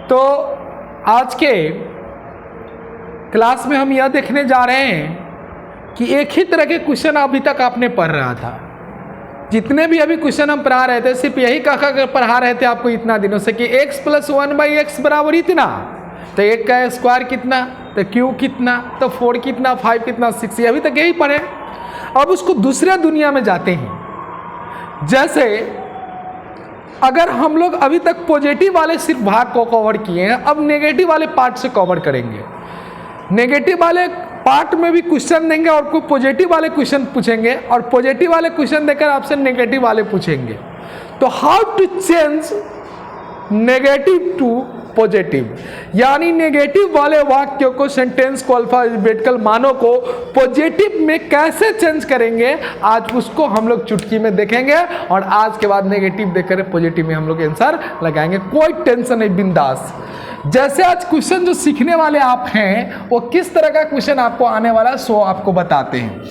तो आज के क्लास में हम यह देखने जा रहे हैं कि एक ही तरह के क्वेश्चन अभी तक आपने पढ़ रहा था। जितने भी अभी क्वेश्चन हम पढ़ा रहे थे सिर्फ यही कहा पढ़ा रहे थे आपको इतना दिनों से कि x + 1/x बराबर इतना, तो 1 का स्क्वायर कितना, तो q कितना, तो 4 कितना, 5 कितना, 6, अभी तक यही पढ़े। अब उसको दूसरे दुनिया में जाते हैं। जैसे अगर हम लोग अभी तक पॉजिटिव वाले सिर्फ भाग को कवर किए हैं, अब नेगेटिव वाले पार्ट से कवर करेंगे। नेगेटिव वाले पार्ट में भी क्वेश्चन देंगे और कोई पॉजिटिव वाले क्वेश्चन पूछेंगे और पॉजिटिव वाले क्वेश्चन देकर आपसे नेगेटिव वाले पूछेंगे। तो how to change negative to positive, यानी नेगेटिव वाले वाक्यों को, सेंटेंस को, अल्फाबेटिकल मानों को पॉजिटिव में कैसे चेंज करेंगे, आज उसको हम लोग चुटकी में देखेंगे। और आज के बाद नेगेटिव देकर पॉजिटिव में हम लोग आंसर लगाएंगे, कोई टेंशन नहीं, बिंदास। जैसे आज क्वेश्चन जो सीखने वाले आप हैं वो किस तरह का क्वेश्चन आपको आने वाला है सो आपको बताते हैं।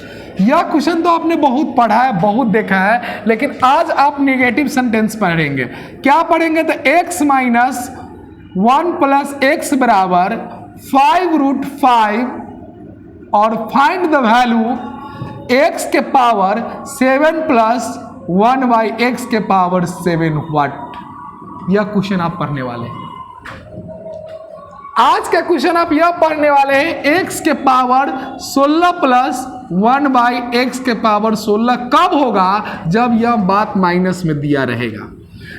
यह क्वेश्चन तो आपने बहुत पढ़ा है, बहुत देखा है, लेकिन आज आप नेगेटिव सेंटेंस पढ़ेंगे। क्या पढ़ेंगे? तो x - 1 + x बराबर 5√5 और फाइंड द वैल्यू x के पावर 7 + 1/x के पावर 7 व्हाट। यह क्वेश्चन आप पढ़ने वाले हैं। आज का क्वेश्चन आप यह पढ़ने वाले हैं x के पावर 16 + 1/x के पावर 16 कब होगा? जब यह बात माइनस में दिया रहेगा।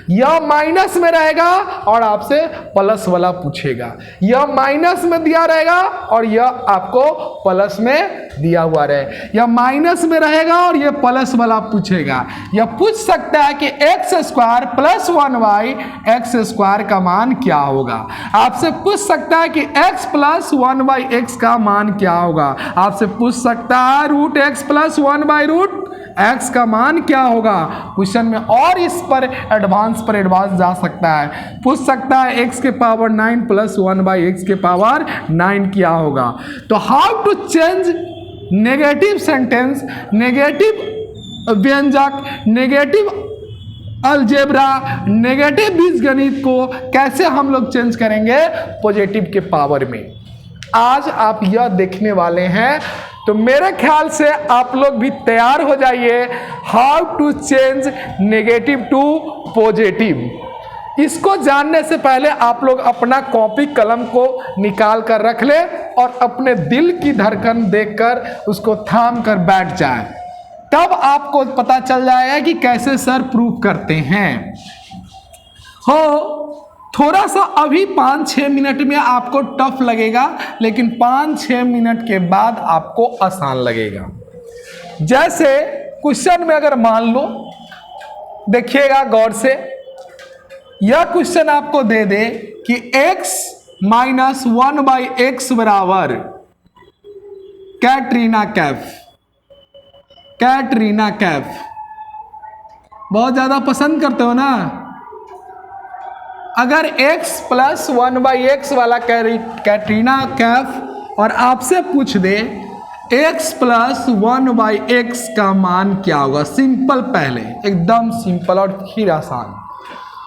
यह माइनस में रहेगा और आपसे प्लस वाला पूछेगा। यह माइनस में दिया रहेगा और यह आपको प्लस में दिया हुआ रहे। यह माइनस में रहेगा और यह प्लस वाला पूछेगा। यह पूछ सकता है कि x² + 1/x² का मान क्या होगा। आपसे पूछ सकता है कि x + 1/x का मान क्या होगा। आपसे पूछ सकता है √x + 1/√x का मान क्या होगा। क्वेश्चन में और इस पर एडवांस जा सकता है। पूछ सकता है x के पावर 9 + 1/x के पावर 9 क्या होगा। तो how to change negative sentence, negative व्यंजक, नेगेटिव अलजेब्रा, नेगेटिव बीजगणित को कैसे हम लोग चेंज करेंगे पॉजिटिव के पावर में, आज आप यह देखने वाले हैं। तो मेरे ख्याल से आप लोग भी तैयार हो जाइए। How to change negative to positive. इसको जानने से पहले आप लोग अपना कॉपी कलम को निकाल कर रख ले और अपने दिल की धड़कन देखकर उसको थाम कर बैठ जाए, तब आपको पता चल जाएगा कि कैसे सर प्रूफ करते हैं। हो थोड़ा सा अभी 5-6 मिनट में आपको टफ लगेगा, लेकिन 5-6 मिनट के बाद आपको आसान लगेगा। जैसे क्वेश्चन में अगर मान लो, देखिएगा गौर से, यह क्वेश्चन आपको दे दे कि x - 1/x बराबर कैटरीना कैफ। कैटरीना कैफ बहुत ज्यादा पसंद करते हो ना। अगर x + 1/x वाला कैटरीना कैफ और आपसे पूछ दे x + 1/x का मान क्या होगा, सिंपल, पहले एकदम सिंपल और फिर आसान।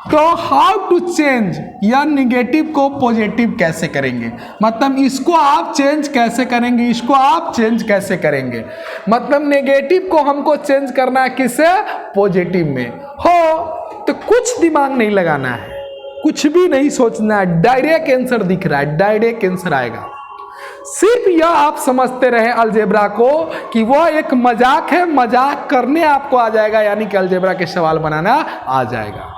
तो हाउ टू चेंज, या निगेटिव को पॉजिटिव कैसे करेंगे, मतलब इसको आप चेंज कैसे करेंगे, इसको आप चेंज कैसे करेंगे। मतलब नेगेटिव को हमको चेंज करना है किससे, पॉजिटिव में। हो तो कुछ दिमाग नहीं लगाना है, कुछ भी नहीं सोचना है, डायरेक्ट आंसर दिख रहा है, डायरेक्ट आंसर आएगा। सिर्फ यह आप समझते रहे अलजेब्रा को कि वह एक मजाक है, मजाक करने आपको आ जाएगा, यानी कि अलजेब्रा के सवाल बनाना आ जाएगा।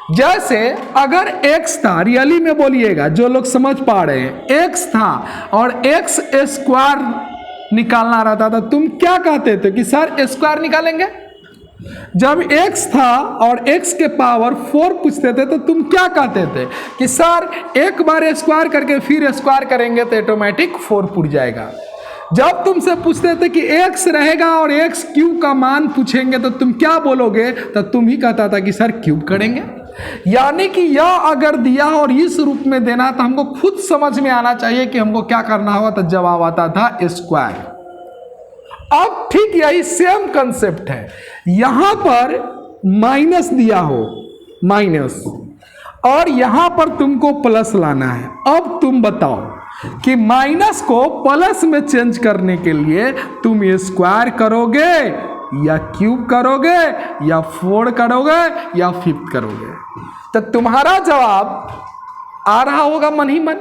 जैसे अगर x था, रियली में बोलिएगा जो लोग समझ पा रहे हैं, x था और x² निकालना रहता था, तुम क्या कहते थे कि सर स्क्वायर निकालेंगे। जब x था और x के पावर 4 पूछते थे तो तुम क्या कहते थे कि सर एक बार स्क्वायर करके फिर स्क्वायर करेंगे तो ऑटोमेटिक 4 पूछ जाएगा। जब तुमसे पूछते थे कि x रहेगा और x क्यूब का मान पूछेंगे तो तुम क्या बोलोगे, तो तुम ही कहता था कि सर क्यूब करेंगे। यानी कि यह अगर दिया और इस रूप में देना तो हमको खुद समझ में आना चाहिए कि हमको क्या करना होगा, तो जवाब आता था स्क्वायर। अब ठीक यही सेम कंसेप्ट है, यहां पर माइनस दिया हो, माइनस, और यहां पर तुमको प्लस लाना है। अब तुम बताओ कि माइनस को प्लस में चेंज करने के लिए तुम ये स्क्वायर करोगे या क्यूब करोगे या 4 करोगे या 5 करोगे? तो तुम्हारा जवाब आ रहा होगा मन ही मन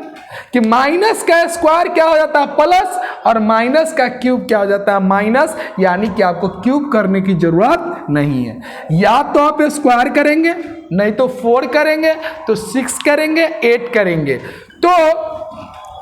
कि माइनस का स्क्वायर क्या हो जाता है प्लस, और माइनस का क्यूब क्या हो जाता है माइनस, यानी कि आपको क्यूब करने की जरूरत नहीं है। या तो आप स्क्वायर करेंगे, नहीं तो 4 करेंगे, तो 6 करेंगे, 8 करेंगे, तो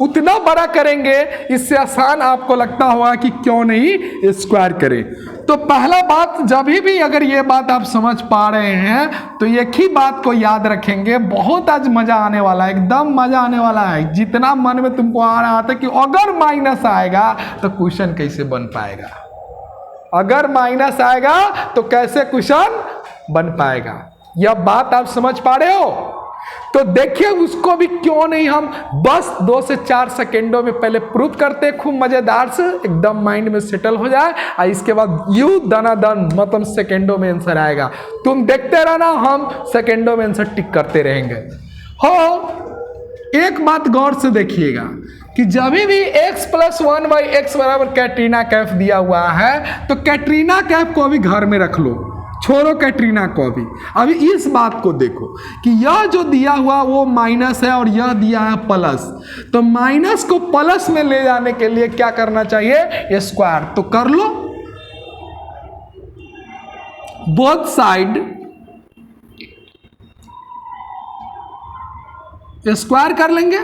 उतना बड़ा करेंगे। इससे आसान आपको लगता होगा कि क्यों नहीं स्क्वायर करें। तो पहला बात, जब भी अगर ये बात आप समझ पा रहे हैं तो एक ही बात को याद रखेंगे, बहुत आज मजा आने वाला है, एकदम मजा आने वाला है। जितना मन में तुमको आ रहा था कि अगर माइनस आएगा तो क्वेश्चन कैसे बन पाएगा, अगर माइनस आएगा तो कैसे क्वेश्चन बन पाएगा, यह बात आप समझ पा रहे हो? तो देखिए उसको भी क्यों नहीं हम बस 2 से 4 सेकेंडों में पहले प्रूफ करते, खूब मजेदार से, एकदम माइंड में सेटल हो जाए, और इसके बाद यू दनादन मतलब सेकेंडों में आंसर आएगा। तुम देखते रहना, हम सेकेंडों में आंसर टिक करते रहेंगे। हो एक बात गौर से देखिएगा कि जब भी x + 1/x बराबर कैटरीना कैफ दिया हुआ है तो कैटरीना कैफ को अभी घर में रख लो, छोड़ो कैटरीना को भी। अभी इस बात को देखो कि यह जो दिया हुआ वो माइनस है और यह दिया है प्लस, तो माइनस को प्लस में ले जाने के लिए क्या करना चाहिए, स्क्वायर। तो कर लो, बोथ साइड स्क्वायर कर लेंगे।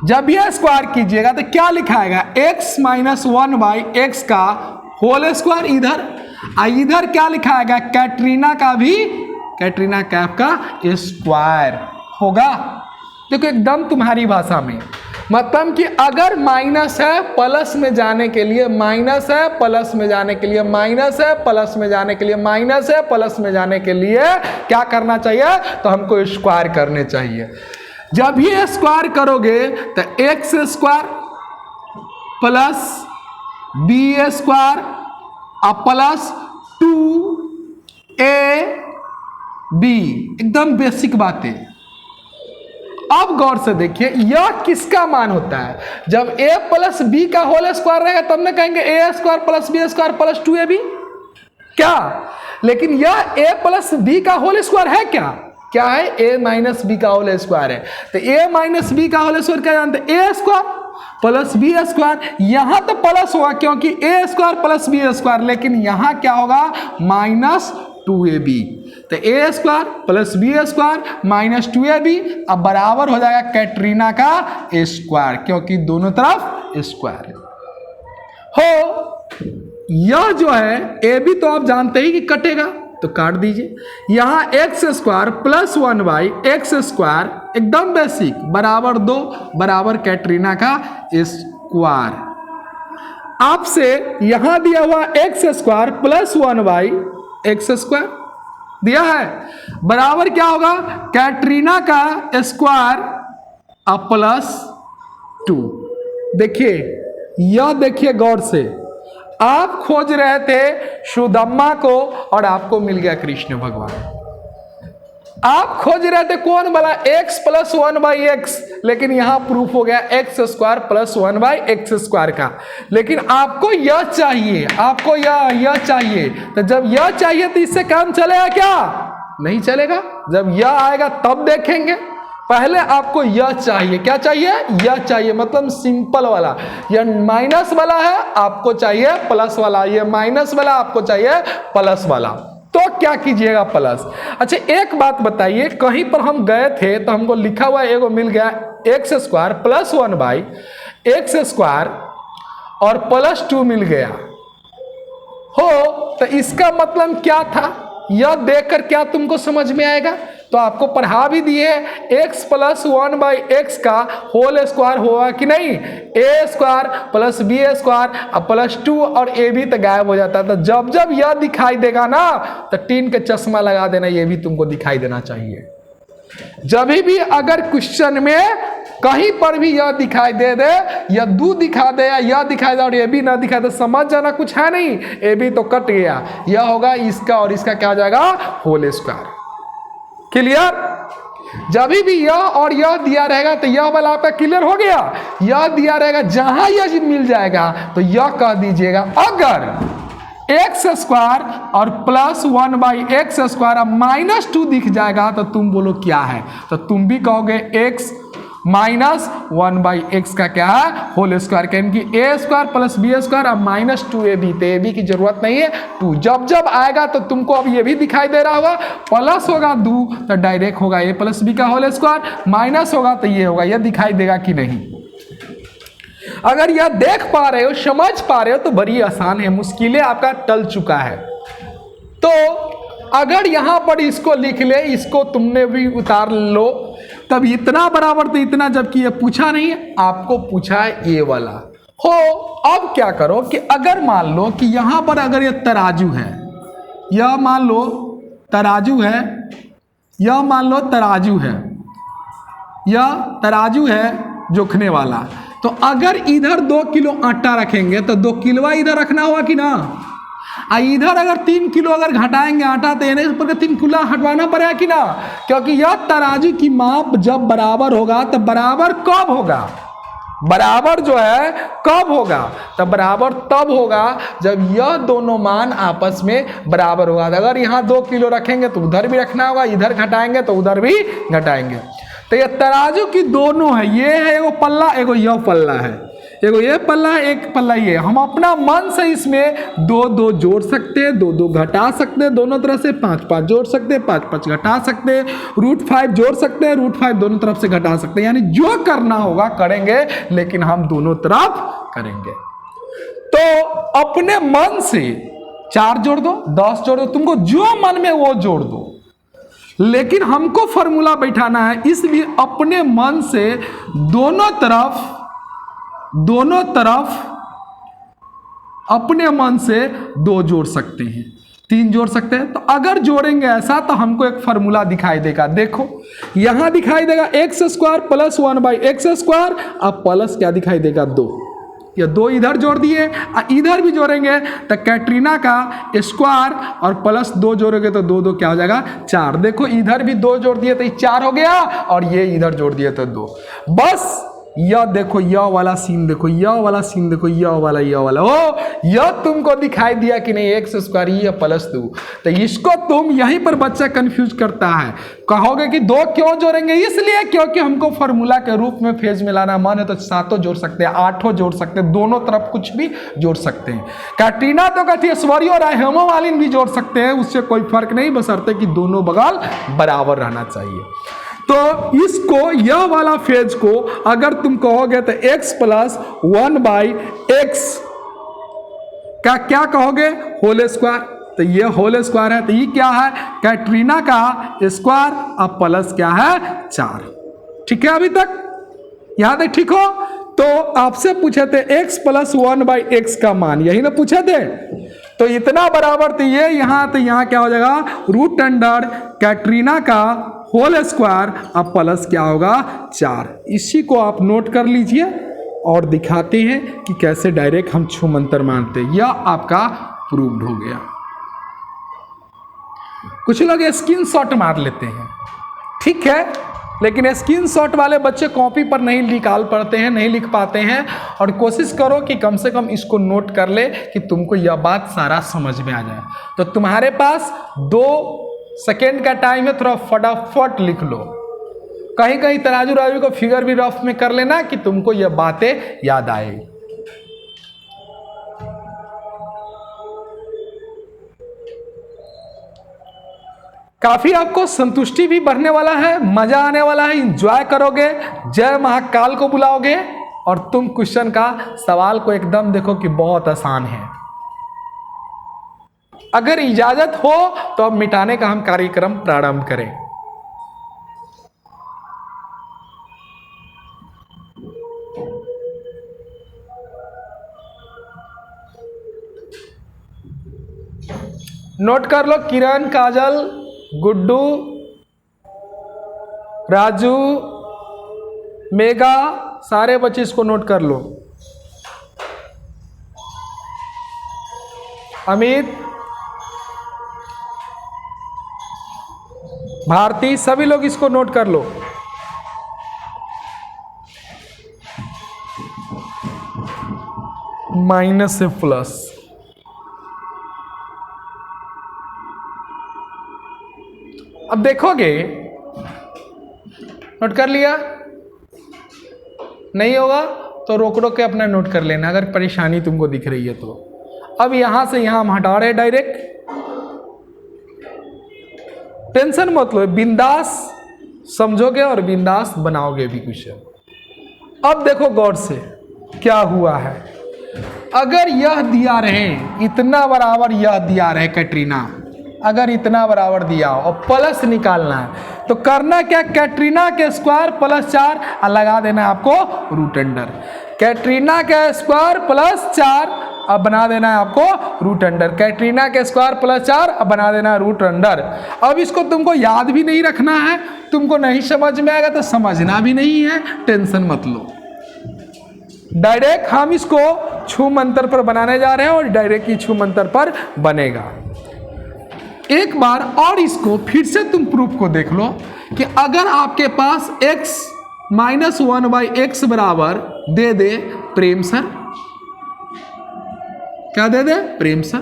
जब यह स्क्वायर कीजिएगा तो क्या लिखाएगा, x - 1/x का होल स्क्वायर इधर, इधर क्या लिखाएगा, कैटरीना का भी, कैटरीना कैफ का स्क्वायर होगा। देखो एकदम तुम्हारी भाषा में, मतलब कि अगर माइनस है प्लस में जाने के लिए, माइनस है प्लस में जाने के लिए, माइनस है प्लस में जाने के लिए, माइनस है प्लस में जाने के लिए क्या करना चाहिए, तो हमको स्क्वायर करने चाहिए। जब ये स्क्वायर करोगे तो x square plus b square plus 2ab, एकदम बेसिक बात है। अब गौर से देखिए यह किसका मान होता है, जब a + b का होल स्क्वायर रहेगा तब ना कहेंगे a² + b² + 2ab क्या, लेकिन यह a + b का होल स्क्वायर है क्या है, a - b का होल स्क्वायर है। तो a - b का होल स्क्वायर क्या जानते हैं, a² + b²। यहां तो प्लस होगा क्योंकि a² + b², लेकिन यहां क्या होगा -2ab। तो a² + b² - 2ab अब बराबर हो जाएगा कैटरीना का स्क्वायर, क्योंकि दोनों तरफ स्क्वायर हो। यह जो है ab तो आप जानते ही कि कटेगा, तो काट दीजिए। यहां x² + 1/x², एकदम बेसिक, बराबर 2 बराबर कैटरीना का स्क्वायर। आपसे यहां दिया हुआ x² + 1/x² दिया है, बराबर क्या होगा, कैटरीना का स्क्वायर +2। देखिए यह देखिए गौर से, आप खोज रहे थे सुदामा को और आपको मिल गया कृष्ण भगवान। आप खोज रहे थे कौन वाला, x + 1/x, लेकिन यहां प्रूफ हो गया x² + 1/x² का। लेकिन आपको यह चाहिए, आपको यह चाहिए, तो जब यह चाहिए तो इससे काम चलेगा क्या, नहीं चलेगा। जब यह आएगा तब देखेंगे, पहले आपको यह चाहिए, क्या चाहिए, यह चाहिए, मतलब सिंपल वाला। यह माइनस वाला है, आपको चाहिए प्लस वाला, यह माइनस वाला आपको चाहिए प्लस वाला, तो क्या कीजिएगा प्लस। अच्छा एक बात बताइए, कहीं पर हम गए थे तो हमको लिखा हुआ एगो मिल गया x² + 1/x² और +2 मिल गया हो, तो इसका मतलब क्या था, यह देखकर क्या तुमको समझ में आएगा, तो आपको पढ़ा भी दिए x + 1/x का होल स्क्वायर होगा कि नहीं, a² + b² + 2 और a भी तो गायब हो जाता था। जब जब यह दिखाई देगा ना तो टीन के चश्मा लगा देना, यह भी तुमको दिखाई देना चाहिए। जब भी अगर क्वेश्चन में कहीं पर भी यह दिखाई दे दे, या 2 दिखा दे या यह दिखाई दे और ए बी ना दिखाई दे, समझ जाना कुछ है नहीं, ए बी तो कट गया, यह होगा इसका और इसका क्या हो जाएगा, होल स्क्वायर। क्लियर। जब भी यह और यह दिया रहेगा तो यह वाला आपका क्लियर हो गया। यह दिया रहेगा, जहां यह मिल जाएगा तो यह कह दीजिएगा अगर एक्स स्क्वायर और प्लस 1/x² अब -2 दिख जाएगा तो तुम बोलो क्या है, तो तुम भी कहोगे x माइनस 1/x का क्या है होल स्क्वायर, यानी कि a² + b² अब -2ab, तो ab की जरूरत नहीं है 2। जब जब आएगा तो तुमको अब ये भी दिखाई दे रहा होगा, प्लस होगा 2 तो डायरेक्ट होगा a + b का होल स्क्वायर, माइनस होगा तो ये होगा, यह दिखाई देगा कि नहीं। अगर यह देख पा रहे हो, समझ पा रहे हो तो बड़ी आसान है, मुश्किलें आपका टल चुका है। तो अगर यहां पर इसको लिख ले, इसको तुमने भी उतार लो, तब इतना बराबर तो इतना, जबकि ये पूछा नहीं है, आपको पूछा है ये वाला हो। अब क्या करो कि अगर मान लो कि यहां पर अगर ये तराजू है, यह मान लो तराजू है, यह मान लो तराजू है, यह तराजू है जोखने वाला, तो अगर इधर 2 किलो आटा रखेंगे तो 2 किलो इधर रखना होगा कि ना, इधर अगर 3 किलो अगर घटाएंगे आटा तो इन्हें पर 3 किलो हटवाना पड़ेगा कि ना, क्योंकि यह तराजू की माप जब बराबर होगा तो बराबर कब होगा, बराबर जो है कब होगा, तो बराबर तब होगा जब यह दोनों मान आपस में बराबर होगा। अगर यहाँ 2 किलो रखेंगे तो उधर भी रखना होगा, इधर घटाएंगे तो उधर भी घटाएंगे। तो ये तराजू की दोनों है, ये है एगो पल्ला, एगो यह पल्ला है, एगो ये पल्ला है, एक पल्ला ये। हम अपना मन से इसमें 2-2 जोड़ सकते हैं, 2-2 घटा सकते हैं, दोनों तरफ से 5-5 जोड़ सकते हैं, 5-5 घटा सकते हैं, √5 जोड़ सकते हैं, √5 दोनों तरफ से घटा सकते हैं, यानी जो करना होगा करेंगे, लेकिन हम दोनों तरफ करेंगे। तो अपने मन से 4 जोड़ दो, 10 जोड़ दो, तुमको जो मन में वो जोड़ दो, लेकिन हमको फॉर्मूला बैठाना है, इसलिए अपने मन से दोनों तरफ अपने मन से 2 जोड़ सकते हैं, 3 जोड़ सकते हैं। तो अगर जोड़ेंगे ऐसा तो हमको एक फॉर्मूला दिखाई देगा, देखो यहां दिखाई देगा x² + 1/x², अब प्लस क्या दिखाई देगा 2, ये 2 इधर जोड़ दिए, इधर भी जोड़ेंगे तो कैटरीना का स्क्वायर और प्लस 2 जोड़ोगे तो 2-2 क्या हो जाएगा 4। देखो इधर भी 2 जोड़ दिए तो ये 4 हो गया, और ये इधर जोड़ दिए तो 2। बस यह देखो, यह वाला सीन देखो, यह वाला सीन देखो, यह वाला ओ, यह तुमको दिखाई दिया कि नहीं, x² ये +2। तो इसको तुम यहीं पर बच्चा कंफ्यूज करता है, कहोगे कि 2 क्यों जोड़ेंगे, इसलिए क्योंकि हमको फॉर्मूला के रूप में फेज में लाना मन है, तो 7 जोड़ सकते हैं, 8 जोड़ सकते हैं, दोनों तरफ कुछ भी जोड़ सकते हैं। कैटरीना तो कहती है स्वरी और हेमोमालिन भी जोड़ सकते हैं, उससे कोई फर्क नहीं, बशर्ते कि दोनों बगल बराबर रहना चाहिए। तो इसको, यह वाला फेज को अगर तुम कहोगे तो x + 1/x का क्या कहोगे होल स्क्वायर, तो ये होल स्क्वायर है, तो ये क्या है कैटरीना का स्क्वायर, अब प्लस क्या है 4। ठीक है, अभी तक यहां तक ठीक हो। तो आपसे पूछे थे x + 1/x का मान, यही ना पूछे थे, तो इतना बराबर तो ये यहां, तो यहां क्या हो जाएगा √अंडर कैटरीना का होल स्क्वायर, अब प्लस क्या होगा 4। इसी को आप नोट कर लीजिए और दिखाते हैं कि कैसे डायरेक्ट हम छू मंतर मानते हैं। यह आपका प्रूव्ड हो गया। कुछ लोग स्क्रीनशॉट मार लेते हैं, ठीक है, लेकिन स्क्रीनशॉट वाले बच्चे कॉपी पर नहीं निकाल पाते हैं, नहीं लिख पाते हैं। और कोशिश करो कि कम से कम इसको नोट कर ले कि तुमको यह बात सारा समझ में आ जाए। तो तुम्हारे पास 2 सेकेंड का टाइम है, थोड़ा फटाफट लिख लो। कहीं कहीं तराजू राजू को फिगर भी रफ में कर लेना कि तुमको यह बातें याद आएगी। काफी आपको संतुष्टि भी बढ़ने वाला है, मजा आने वाला है, इंजॉय करोगे, जय महाकाल को बुलाओगे, और तुम क्वेश्चन का सवाल को एकदम देखो कि बहुत आसान है। अगर इजाजत हो तो अब मिटाने का हम कार्यक्रम प्रारंभ करें। नोट कर लो, किरण, काजल, गुड्डू, राजू, मेगा, सारे बच्चे इसको नोट कर लो। अमित, भारती, सभी लोग इसको नोट कर लो। माइनस से प्लस, अब देखोगे, नोट कर लिया? नहीं होगा तो रोक रोक के अपना नोट कर लेना अगर परेशानी तुमको दिख रही है तो। अब यहां से यहां हम हटा रहे डायरेक्ट, टेंशन मत लो, बिंदास समझोगे और बिंदास बनाओगे भी कुछ। अब देखो गौर से क्या हुआ है। अगर यह दिया रहे, इतना बराबर यह दिया रहे कैटरीना, अगर इतना बराबर दिया हो और प्लस निकालना है तो करना क्या, कैटरीना के स्क्वायर प्लस 4 और लगा देना है आपको रूट अंडर। कैटरीना के स्क्वायर प्लस 4 अब बना देना है आपको रूट अंडर। कैटरीना के स्क्वायर प्लस 4 अब बना देना है रूट अंडर। अब इसको तुमको याद भी नहीं रखना है, तुमको नहीं समझ में आएगा तो समझना भी नहीं है, टेंशन मत लो। डायरेक्ट हम इसको छूमंतर पर बनाने जा रहे हैं और डायरेक्ट ही छूमंतर पर बनेगा। एक बार और इसको फिर से तुम प्रूफ को देख लो कि अगर आपके पास x माइनस 1/x बराबर दे दे प्रेम सर, क्या दे दे प्रेम सर,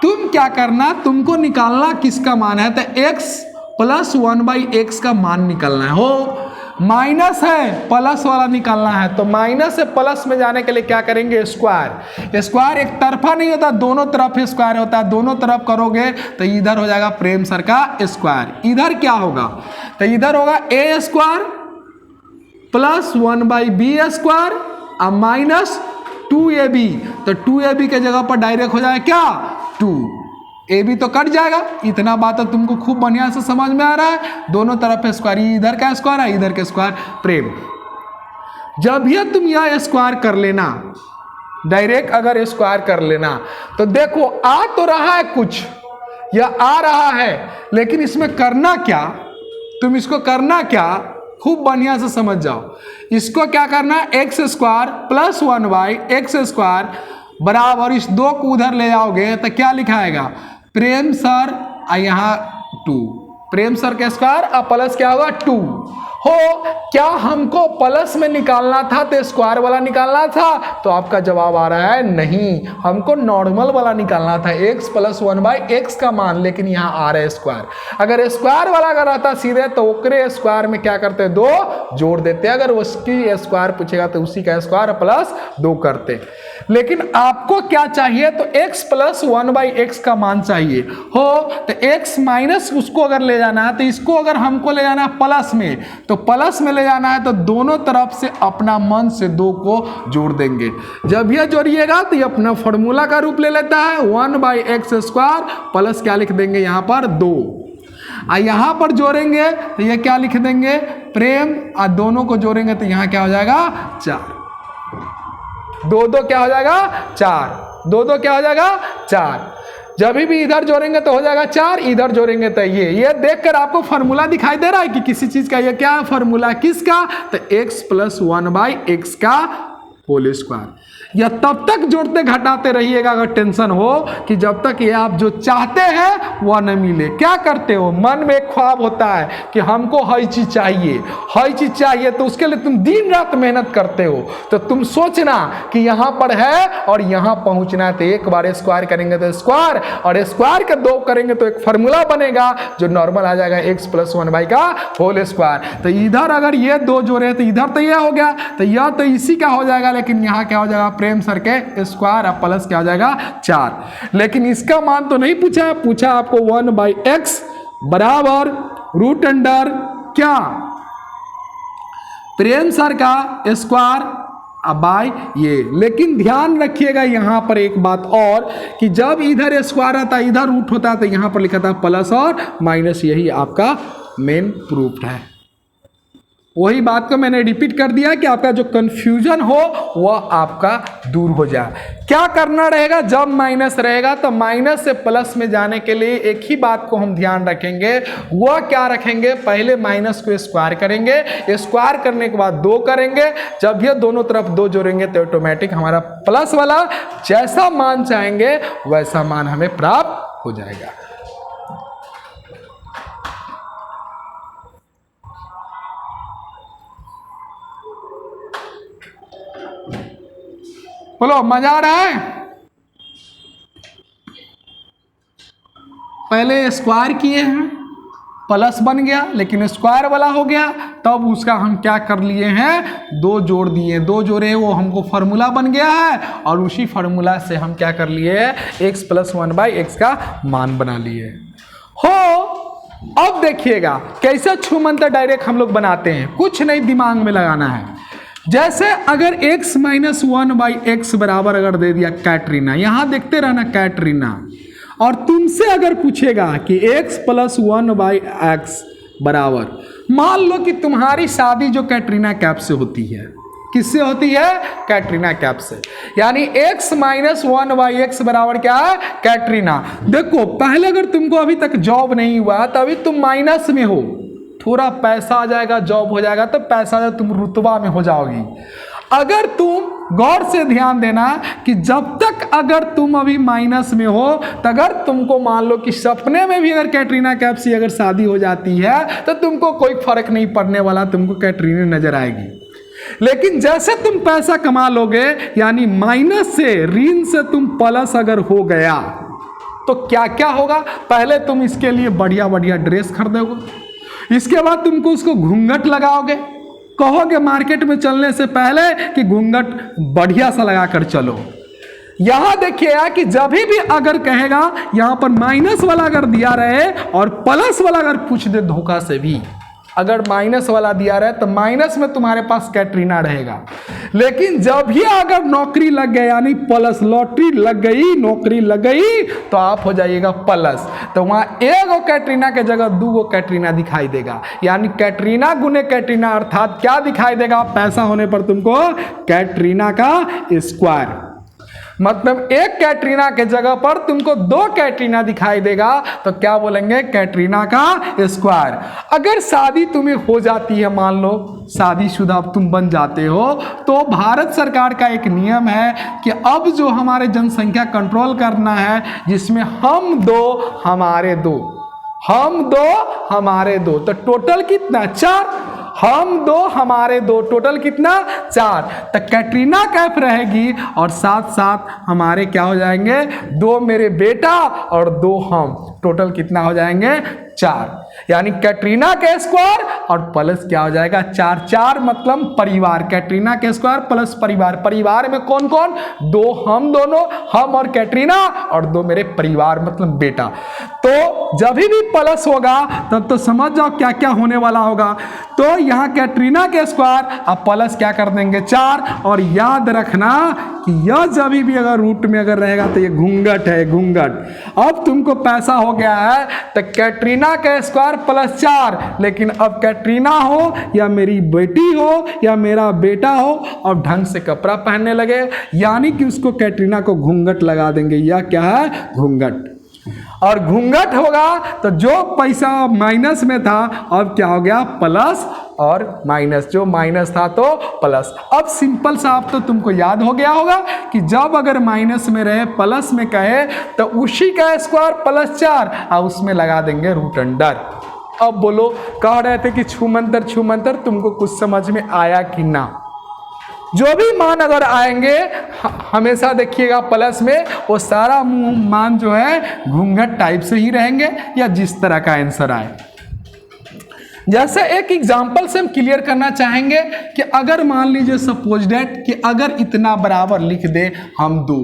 तुम क्या करना, तुमको निकालना किसका मान है, तो x प्लस 1/x का मान निकालना है। हो माइनस है, प्लस वाला निकालना है, तो माइनस से प्लस में जाने के लिए क्या करेंगे, स्क्वायर। स्क्वायर एक तरफा नहीं होता, दोनों तरफ स्क्वायर होता है, दोनों तरफ करोगे तो इधर हो जाएगा प्रेम सर का स्क्वायर। इधर क्या होगा, तो इधर होगा a square plus 1/b square और माइनस 2ab, तो 2ab के जगह पर डायरेक्ट हो जाएगा क्या 2, ए बी तो कट जाएगा। इतना बात तो तुमको खूब बढ़िया से समझ में आ रहा है, दोनों तरफ स्क्वायर, इधर का स्क्वायर है इधर का स्क्वायर। प्रेम जब ये तुम यह स्क्वायर कर लेना, डायरेक्ट अगर स्क्वायर कर लेना तो देखो आ तो रहा है कुछ, यह आ रहा है, लेकिन इसमें करना क्या, तुम इसको करना क्या, खूब बढ़िया से समझ जाओ। इसको क्या करना है, x square plus 1/x square बराबर इस 2 को उधर ले जाओगे तो क्या लिखाएगा, प्रेम सर और यहाँ 2, प्रेम सर के स्क्वायर और प्लस क्या होगा 2 हो। क्या हमको प्लस में निकालना था तो स्क्वायर वाला निकालना था, तो आपका जवाब आ रहा है नहीं, हमको नॉर्मल वाला निकालना था x प्लस 1/x का मान, लेकिन यहाँ आ रहा है स्क्वायर। अगर स्क्वायर वाला अगर रहता सीधे तो ओकरे स्क्वायर में क्या करते, 2 जोड़ देते, अगर उसकी स्क्वायर पूछेगा तो उसी का स्क्वायर प्लस 2 करते। लेकिन आपको क्या चाहिए, तो x प्लस 1/x का मान चाहिए हो, तो x माइनस उसको अगर ले जाना है, तो इसको अगर हमको ले जाना है प्लस में, तो प्लस में ले जाना है तो दोनों तरफ से अपना मन से 2 को जोड़ देंगे। जब यह जोड़िएगा तो ये अपना फॉर्मूला का रूप ले लेता है, 1/x स्क्वायर प्लस क्या लिख देंगे यहाँ पर 2, और यहाँ पर जोड़ेंगे तो ये क्या लिख देंगे प्रेम, और दोनों को जोड़ेंगे तो यहाँ क्या हो जाएगा 4, 2 क्या हो जाएगा 4, 2 क्या हो जाएगा 4। जब भी इधर जोड़ेंगे तो हो जाएगा 4, इधर जोड़ेंगे तो ये देखकर आपको फॉर्मूला दिखाई दे रहा है कि किसी चीज का, ये क्या फॉर्मूला किसका, तो x प्लस 1/x का होल स्क्वायर। या तब तक जोड़ते घटाते रहिएगा अगर टेंशन हो कि जब तक ये आप जो चाहते हैं वह न मिले। क्या करते हो, मन में एक ख्वाब होता है कि हमको हर चीज चाहिए, हर चीज चाहिए, तो उसके लिए तुम दिन रात मेहनत करते हो। तो तुम सोचना कि यहाँ पर है और यहाँ पहुँचना है, तो एक बार स्क्वायर करेंगे तो स्क्वायर, और स्क्वायर के 2 करेंगे तो एक फार्मूला बनेगा जो नॉर्मल आ जाएगा x प्लस 1/x का होल स्क्वायर। तो इधर अगर ये 2 जोड़े तो इधर तो यह हो गया, तो यह तो इसी का हो जाएगा, लेकिन यहाँ क्या हो जाएगा प्रेम सर के स्क्वायर और प्लस क्या हो जाएगा 4। लेकिन इसका मान तो नहीं पूछा, पूछा आपको 1/x बराबर रूट अंडर क्या प्रेम सर का स्क्वायर बाय ये। लेकिन ध्यान रखिएगा यहां पर एक बात और कि जब इधर स्क्वायर आता है इधर रूट होता है, तो यहां पर लिखा था प्लस और माइनस, यही आपका मेन प्रूफ है। वही बात को मैंने रिपीट कर दिया कि आपका जो कंफ्यूजन हो वह आपका दूर हो जाए। क्या करना रहेगा, जब माइनस रहेगा तो माइनस से प्लस में जाने के लिए एक ही बात को हम ध्यान रखेंगे, वह क्या रखेंगे, पहले माइनस को स्क्वायर करेंगे, स्क्वायर करने के बाद 2 करेंगे, जब ये दोनों तरफ 2 जोड़ेंगे तो ऑटोमेटिक हमारा प्लस वाला जैसा मान चाहेंगे वैसा मान हमें प्राप्त हो जाएगा। बोलो मजा आ रहा है? पहले स्क्वायर किए हैं, प्लस बन गया, लेकिन स्क्वायर वाला हो गया, तब उसका हम क्या कर लिए हैं, दो जोड़ दिए, दो जोड़े, वो हमको फार्मूला बन गया है, और उसी फार्मूला से हम क्या कर लिए हैं, x + 1/x का मान बना लिए हो। अब देखिएगा कैसे छूमंतर डायरेक्ट हम लोग बनाते हैं, कुछ नहीं दिमाग में लगाना है। जैसे अगर x - 1/x बराबर अगर दे दिया कैटरीना, यहां देखते रहना कैटरीना, और तुमसे अगर पूछेगा कि x + 1/x बराबर, मान लो कि तुम्हारी शादी जो कैटरीना कैफ से होती है, किससे होती है, कैटरीना कैफ से, यानी x - 1/x बराबर क्या है, कैटरीना। देखो पहले अगर तुमको अभी तक जॉब नहीं हुआ तभी तुम माइनस में हो, थोड़ा पैसा आ जाएगा, जॉब हो जाएगा तो पैसा तुम रुतबा में हो जाओगी। अगर तुम गौर से ध्यान देना कि जब तक अगर तुम अभी माइनस में हो, तो अगर तुमको मान लो कि सपने में भी अगर कैटरीना कैफ से अगर शादी हो जाती है तो तुमको कोई फर्क नहीं पड़ने वाला, तुमको कैटरीना नजर आएगी। लेकिन जैसे तुम पैसा कमा लोगे, यानी माइनस से ऋण से तुम प्लस अगर हो गया, तो क्या क्या होगा, पहले तुम इसके लिए बढ़िया बढ़िया ड्रेस खरीदोगे, इसके बाद तुमको उसको घूंघट लगाओगे, कहोगे मार्केट में चलने से पहले कि घूंघट बढ़िया सा लगाकर चलो। यहां देखिएगा कि जब भी अगर कहेगा, यहां पर माइनस वाला अगर दिया रहे और प्लस वाला अगर पूछ दे धोखा से भी, अगर माइनस वाला दिया रहे तो माइनस में तुम्हारे पास कैटरीना रहेगा, लेकिन जब भी अगर नौकरी लग गया, यानी प्लस, लॉटरी लग गई, नौकरी लग गई, तो आप हो जाइएगा प्लस, तो वहां एक कैटरीना के जगह दो कैटरीना दिखाई देगा, यानी कैटरीना गुने कैटरीना, अर्थात क्या दिखाई देगा, पैसा होने पर तुमको कैटरीना का स्क्वायर, मतलब एक कैटरीना के जगह पर तुमको दो कैटरीना दिखाई देगा, तो क्या बोलेंगे, कैटरीना का स्क्वायर। अगर शादी तुम्हें हो जाती है, मान लो शादीशुदा तुम बन जाते हो, तो भारत सरकार का एक नियम है कि अब जो हमारे जनसंख्या कंट्रोल करना है, जिसमें हम दो हमारे दो, हम दो हमारे दो, तो टोटल कितना, 4, हम दो हमारे दो, टोटल कितना, 4, तो कैटरीना कैफ रहेगी, और साथ साथ हमारे क्या हो जाएंगे, दो मेरे बेटा और दो हम, टोटल कितना हो जाएंगे, 4, यानी कैटरीना के स्क्वायर और प्लस क्या हो जाएगा, 4, 4 मतलब परिवार, कैटरीना के स्क्वायर प्लस परिवार, परिवार में कौन कौन, दो हम दोनों, हम और कैटरीना, और दो मेरे परिवार मतलब बेटा। तो जब भी प्लस होगा तब तो समझ जाओ क्या क्या होने वाला होगा। तो यहाँ कैटरीना के स्क्वायर अब प्लस क्या कर देंगे, 4, और याद रखना कि यह जब भी अगर रूट में अगर रहेगा तो ये घूंघट है, घूंघट। अब तुमको पैसा हो गया है तो कैटरीना का स्क्वायर प्लस 4, लेकिन अब कैटरीना हो या मेरी बेटी हो या मेरा बेटा हो, अब ढंग से कपड़ा पहनने लगे, यानी कि उसको कैटरीना को घूंघट लगा देंगे। यह क्या है, घूंघट। और घूंघट होगा तो जो पैसा माइनस में था अब क्या हो गया, प्लस और माइनस, जो माइनस था तो प्लस। अब सिंपल सा आप तो तुमको याद हो गया होगा कि जब अगर माइनस में रहे प्लस में कहे तो उसी का स्क्वायर प्लस 4 और उसमें लगा देंगे रूट अंडर। अब बोलो, कह रहे थे कि छूमंतर छूमंतर, तुमको कुछ समझ में आया कि ना। जो भी मान अगर आएंगे हमेशा देखिएगा प्लस में, वो सारा मान जो है घूंघट टाइप से ही रहेंगे या जिस तरह का आंसर आए। जैसे एक एग्जांपल से हम क्लियर करना चाहेंगे कि अगर मान लीजिए सपोज डेट कि अगर इतना बराबर लिख दे हम 2,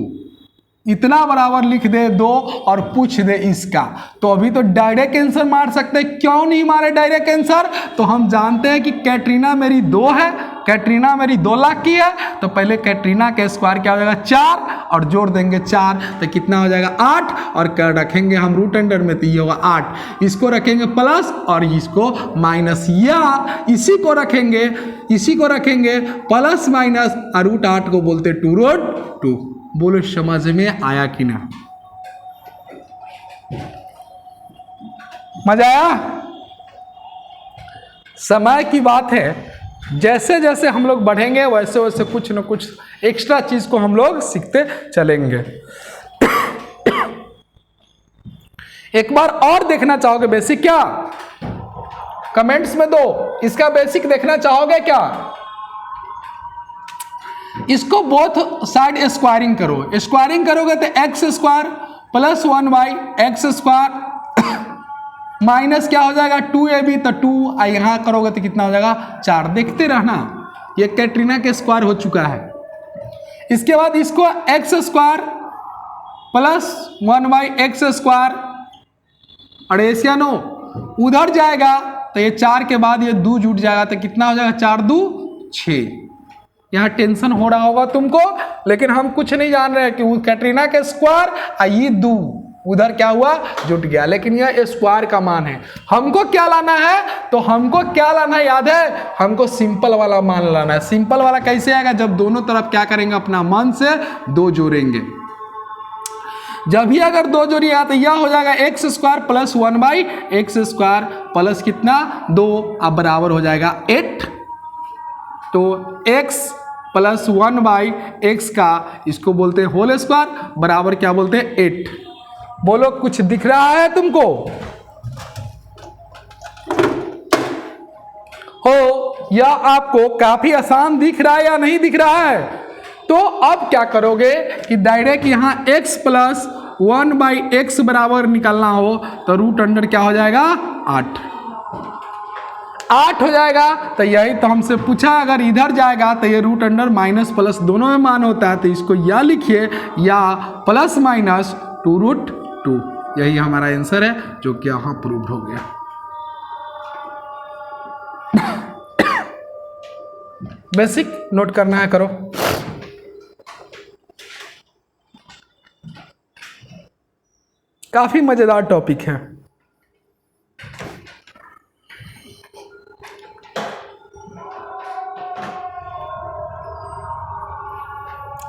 इतना बराबर लिख दे 2 और पूछ दे इसका, तो अभी तो डायरेक्ट आंसर मार सकते हैं। क्यों नहीं मारे डायरेक्ट आंसर, तो हम जानते हैं कि कैटरीना मेरी 2 है, कैटरीना मेरी 2 लाख की है, तो पहले कैटरीना का स्क्वायर क्या हो जाएगा 4 और जोड़ देंगे 4 तो कितना हो जाएगा 8, और कर रखेंगे हम रूट अंडर में, तो ये होगा 8, इसको रखेंगे प्लस और इसको माइनस, या इसी को रखेंगे प्लस माइनस, और रूट 8 को बोलते 2√2। बोलो समझ में आया कि ना, मजा आया। समय की बात है, जैसे जैसे हम लोग बढ़ेंगे वैसे वैसे कुछ न कुछ एक्स्ट्रा चीज को हम लोग सीखते चलेंगे। एक बार और देखना चाहोगे बेसिक क्या, कमेंट्स में दो, इसका बेसिक देखना चाहोगे क्या। इसको बोथ साइड स्क्वायरिंग करो, स्क्वायरिंग करोगे तो x square plus 1/x² minus क्या हो जाएगा 2ab, तो 2 यहाँ करोगे तो कितना हो जाएगा 4। देखते रहना, ये कैटरीना के स्क्वायर हो चुका है। इसके बाद इसको x² प्लस 1/x² अड़ेसियनो उधर जाएगा तो ये 4 के बाद ये 2 जुट जाएगा तो कितना हो जाएगा 4 2 6। यहाँ टेंशन हो रहा होगा तुमको, लेकिन हम कुछ नहीं जान रहे कि वो कैटरीना के स्क्वायर ये 2 उधर क्या हुआ जुट गया, लेकिन यह स्क्वायर का मान है। हमको क्या लाना है, तो हमको क्या लाना है याद है, हमको सिंपल वाला मान लाना है। सिंपल वाला कैसे आएगा, जब दोनों तरफ क्या करेंगे अपना मन से 2 जोड़ेंगे। जब भी अगर 2 जोड़िए तो यह हो जाएगा x² प्लस 1/x² प्लस कितना 2, अब बराबर हो जाएगा 8। तो x प्लस 1/x का इसको बोलते हैं होल स्क्वायर बराबर क्या बोलते हैं 8। बोलो कुछ दिख रहा है तुमको हो, या आपको काफी आसान दिख रहा है या नहीं दिख रहा है? तो अब क्या करोगे कि डायरेक्ट यहाँ x प्लस 1/x बराबर निकालना हो तो रूट अंडर क्या हो जाएगा 8 हो जाएगा। तो यही तो हमसे पूछा, अगर इधर जाएगा तो ये रूट अंडर माइनस प्लस दोनों में मान होता है, तो इसको या लिखिए या प्लस माइनस 2√2। यही हमारा आंसर है जो कि यहाँ प्रूव्ड हो गया। बेसिक नोट करना है, करो। काफी मजेदार टॉपिक है।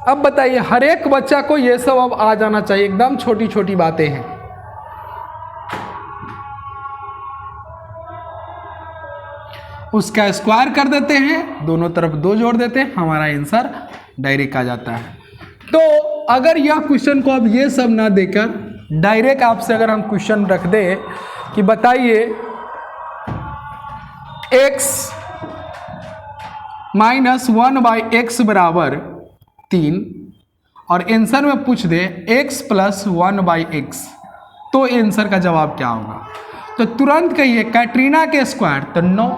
अब बताइए, हर एक बच्चा को ये सब अब आ जाना चाहिए, एकदम छोटी छोटी बातें हैं। उसका स्क्वायर कर देते हैं, दोनों तरफ 2 जोड़ देते हैं, हमारा आंसर डायरेक्ट आ जाता है। तो अगर यह क्वेश्चन को अब ये सब ना देकर डायरेक्ट आपसे अगर हम क्वेश्चन रख दें कि बताइए x माइनस 1/x बराबर 3 और आंसर में पूछ दे x प्लस 1/x, तो आंसर का जवाब क्या होगा? तो तुरंत कहिए कैटरीना के स्क्वायर, तो 9,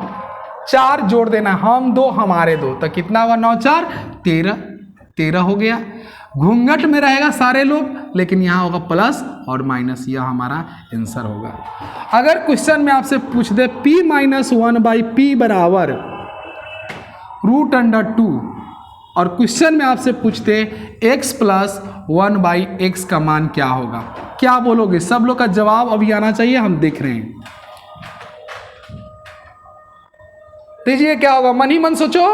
4 जोड़ देना, हम 2 हमारे 2, तो कितना हुआ 9 4 13 हो गया। घूंघट में रहेगा सारे लोग, लेकिन यहाँ होगा प्लस और माइनस, यह हमारा आंसर होगा। अगर क्वेश्चन में आपसे पूछ दे p माइनस 1/p बराबर रूट अंडर 2 और क्वेश्चन में आपसे पूछते x प्लस 1/x का मान क्या होगा, क्या बोलोगे? सब लोग का जवाब अभी आना चाहिए, हम देख रहे हैं। दीजिए क्या होगा, मन ही मन सोचो,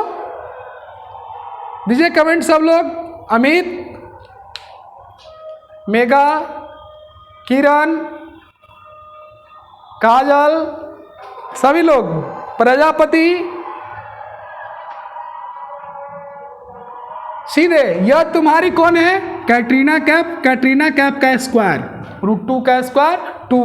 दीजिए कमेंट सब लोग। अमित, मेगा, किरण, काजल, सभी लोग, प्रजापति, सीधे यह तुम्हारी कौन है? कैटरीना कैप का स्क्वायर, √2 का स्क्वायर 2।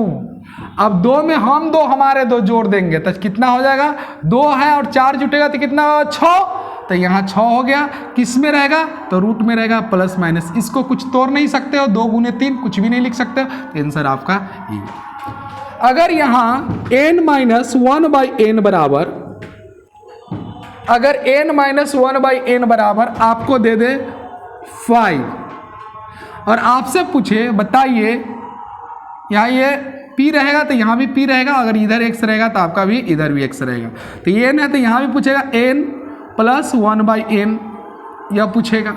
अब 2 में हम 2 हमारे 2 जोड़ देंगे तो कितना हो जाएगा, 2 है और 4 जुटेगा तो कितना होगा 6, तो यहाँ 6 हो गया। किस में रहेगा, तो रूट में रहेगा, प्लस माइनस, इसको कुछ तोड़ नहीं सकते हो, 2 × 3 कुछ भी नहीं लिख सकते हो, तो आंसर आपका ये। अगर यहाँ n माइनस 1/n बराबर, अगर n माइनस 1/n बराबर आपको दे दे 5 और आपसे पूछे बताइए यहाँ ये p रहेगा तो यहाँ भी p रहेगा, अगर इधर x रहेगा तो आपका भी इधर भी x रहेगा, तो ये n है तो यहाँ भी पूछेगा n प्लस 1/n, यह पूछेगा।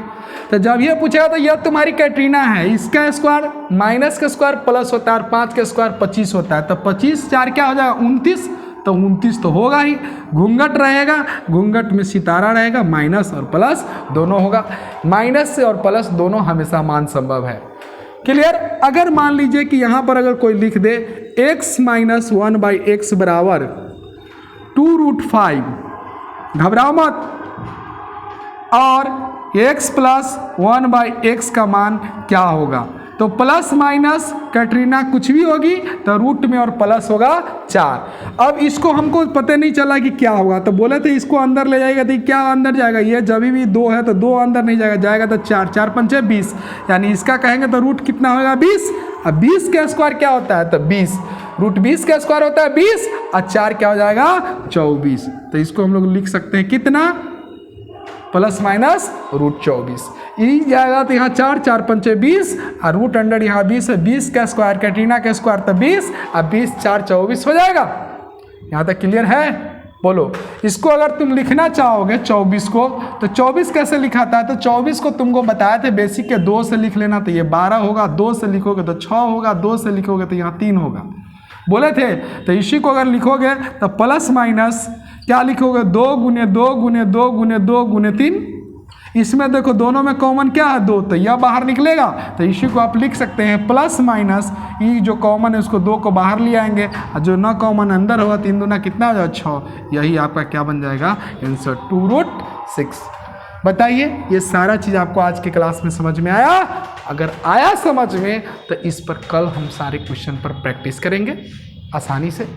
तो जब ये पूछेगा तो यह तुम्हारी कैटरीना है, इसका स्क्वायर माइनस का स्क्वायर प्लस होता है और 5 का स्क्वायर 25 होता है, तो 25 4 क्या हो जाएगा 29, तो 29 तो होगा ही। घूंघट रहेगा, घूंघट में सितारा रहेगा, माइनस और प्लस दोनों होगा, माइनस से और प्लस दोनों हमेशा मान संभव है। क्लियर? अगर मान लीजिए कि यहाँ पर अगर कोई लिख दे x माइनस 1/x बराबर 2√5, घबराओ मत, और x प्लस 1/x का मान क्या होगा, तो प्लस माइनस कैटरीना कुछ भी होगी तो रूट में और प्लस होगा 4। अब इसको हमको पता नहीं चला कि क्या होगा, तो बोले थे इसको अंदर ले जाएगा, तो क्या अंदर जाएगा, ये जब भी 2 है तो 2 अंदर नहीं जाएगा, जाएगा तो 4, 4 पंचे 20, यानी इसका कहेंगे तो रूट कितना होगा 20। अब 20 का स्क्वायर क्या होता है, तो 20, रूट 20 का स्क्वायर होता है 20 और 4 क्या हो जाएगा 24। तो इसको हम लोग लिख सकते हैं कितना, प्लस माइनस रूट 24। ई जाएगा तो यहाँ 4, 4 पंचे 20 और रूट अंडर यहाँ 20 है, 20 का स्क्वायर कैटरीना का स्क्वायर तो 20 और 20 4 24 हो जाएगा। यहाँ तक क्लियर है, बोलो। इसको अगर तुम लिखना चाहोगे 24 को, तो 24 कैसे लिखाता है, तो 24 को तुमको बताया थे बेसिक के 2 से लिख लेना, तो ये 12 होगा, 2 से लिखोगे तो 6 होगा, 2 से लिखोगे तो यहाँ 3 होगा, बोले थे। तो इसी को अगर लिखोगे तो प्लस माइनस क्या लिखोगे, 2 गुने 2 गुने 2 गुने 2 गुने 3। इसमें देखो दोनों में कॉमन क्या है 2, तो यह बाहर निकलेगा, तो इसी को आप लिख सकते हैं प्लस माइनस, ये जो कॉमन है उसको 2 को बाहर ले आएंगे और जो न कॉमन अंदर होगा 3 दूना कितना हो जाएगा 6। यही आपका क्या बन जाएगा आंसर 2√6। बताइए ये सारा चीज़ आपको आज की क्लास में समझ में आया? अगर आया समझ में तो इस पर कल हम सारे क्वेश्चन पर प्रैक्टिस करेंगे आसानी से,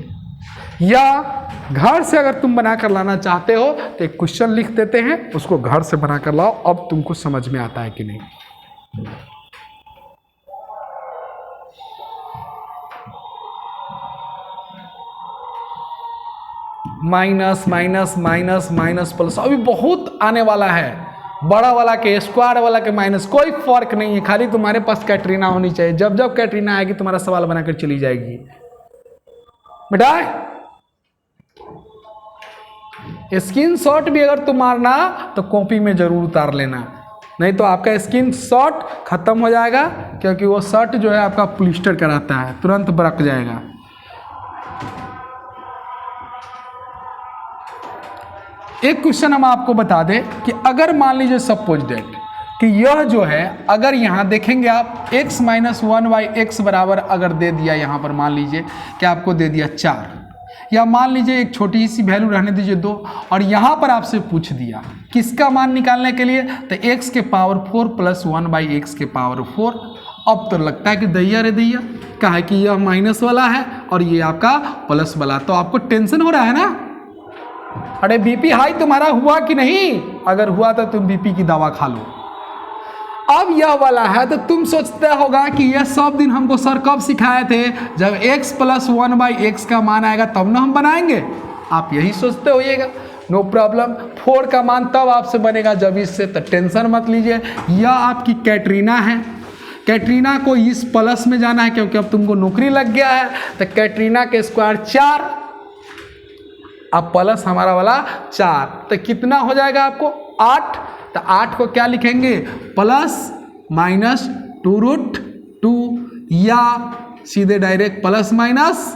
या घर से अगर तुम बना कर लाना चाहते हो तो एक क्वेश्चन लिख देते हैं, उसको घर से बना कर लाओ, अब तुमको समझ में आता है कि नहीं। Minus minus minus minus plus, अभी बहुत आने वाला है, बड़ा वाला के स्क्वायर वाला के माइनस, कोई फर्क नहीं है, खाली तुम्हारे पास कैटरीना होनी चाहिए। जब जब कैटरीना आएगी तुम्हारा सवाल बनाकर चली जाएगी बेटा। स्क्रीनशॉट भी अगर तुम मारना तो कॉपी में जरूर उतार लेना, नहीं तो आपका स्क्रीनशॉट खत्म हो जाएगा, क्योंकि वो शॉट जो है आपका प्लिस्टर कराता है, तुरंत ब्रेक जाएगा। एक क्वेश्चन हम आपको बता दें कि अगर मान लीजिए सपोज डेट कि यह जो है, अगर यहाँ देखेंगे आप x माइनस 1/x बराबर अगर दे दिया, यहाँ पर मान लीजिए कि आपको दे दिया 4, या मान लीजिए एक छोटी सी वैल्यू रहने दीजिए 2, और यहाँ पर आपसे पूछ दिया किसका मान निकालने के लिए, तो x के पावर 4 प्लस 1/x के पावर 4। अब तो लगता है कि दैया रे दैया, क्या है कि यह माइनस वाला है और ये आपका प्लस वाला, तो आपको टेंशन हो रहा है ना, अरे बीपी हाई तुम्हारा हुआ कि नहीं, अगर हुआ तो तुम बीपी की दवा खा लो। अब यह वाला है तो तुम सोचते होगा कि यह सब दिन हमको सर कब सिखाए थे, जब x प्लस 1/x का मान आएगा तब ना हम बनाएंगे, आप यही सोचते होइएगा। नो प्रॉब्लम, 4 का मान तब आपसे बनेगा जब इससे, तो टेंशन मत लीजिए। यह आपकी कैटरीना है, कैटरीना को इस प्लस में जाना है क्योंकि अब तुमको नौकरी लग गया है, तो कैटरीना के स्क्वायर 4, अब प्लस हमारा वाला 4, तो कितना हो जाएगा आपको 8। तो 8 को क्या लिखेंगे, प्लस माइनस 2√2, या सीधे डायरेक्ट प्लस माइनस